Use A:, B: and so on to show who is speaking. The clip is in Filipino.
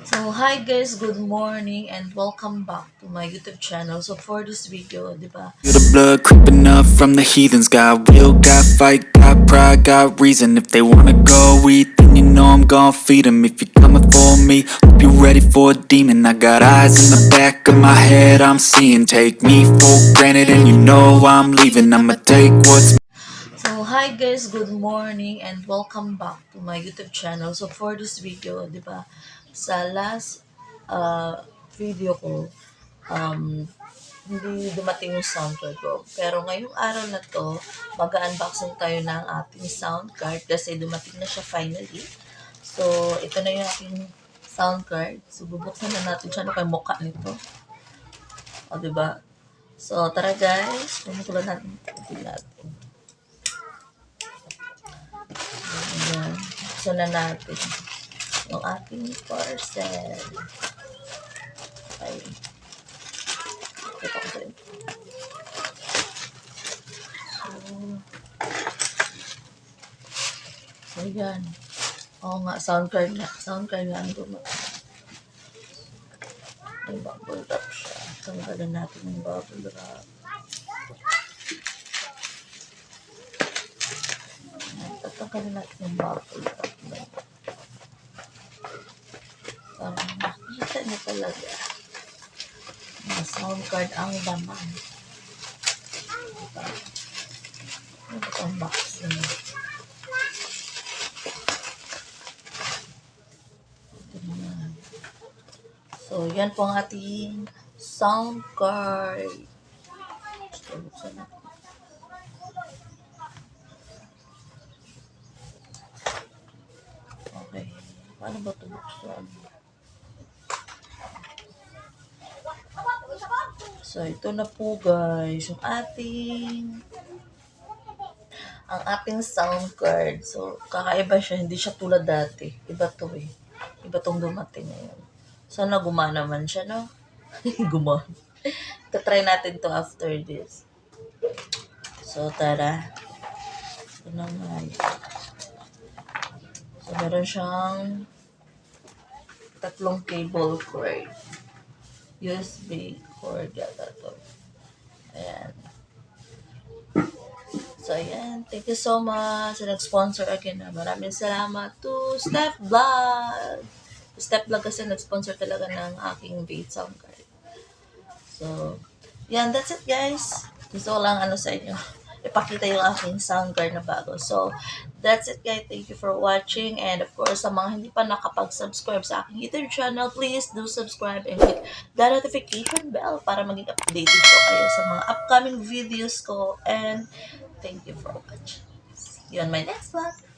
A: So, hi guys, good morning and welcome back to my YouTube channel. So, for this video, di ba?
B: Feel the blood creeping up from the heathens. Got will, got fight, got pride, got reason. If they wanna go eat, then you know I'm gon' feed them. If you're coming for me, hope you're ready for a demon. I got eyes in the back of my head, I'm seeing. Take me for granted and you know I'm leaving. I'ma take what's
A: So, hi guys, good morning and welcome back to my YouTube channel. So, for this video, di ba? Sa last video ko, um, hindi dumating yung sound card ko. Pero ngayong araw na to, mag-unboxing tayo ng ating sound card kasi dumating na siya finally. So, ito na yung ating sound card. So, bubuksan na natin siya. Ano kayo mukha nito? O, diba? So, tara guys. Pumukulan natin. Tingnan natin. Ayan. Buksan na natin yung ating parcel. Okay. Kita ko sa'yo. So, yan. Oo nga, sound card nga. Sound card nga ang dumating. May bubble wrap siya. Tanggalan natin yung bubble wrap. Tatanggalin natin yung bubble wrap. Para makita niyo talaga na sound card ang laman. Diba? Ito ang box niya. So, yan po ang ating sound card. So, buksan natin. Okay. Paano ba ito buksan? So, ito na po guys. Yung ating sound card. So, kakaiba siya. Hindi siya tulad dati. Iba to eh. Iba tong dumating ngayon. Sana gumana man siya, no? Gumana. Try natin to after this. So, tara. Ito na nga. So, meron siyang tatlong cable cord. USB cord yata to. Ayan. So, ayan. Thank you so much sa nag-sponsor again. Maraming salamat to Step Vlog. Step Vlog kasi nag-sponsor talaga ng aking Vape sound card. So, yan. That's it, guys. Gusto ko lang sa inyo. Ipakita yung aking sound card na bago. So, that's it, guys. Thank you for watching. And, of course, sa mga hindi pa nakapag-subscribe sa aking YouTube channel, please do subscribe and click the notification bell para maging updated po kayo sa mga upcoming videos ko. And, thank you for watching. See you on my next vlog.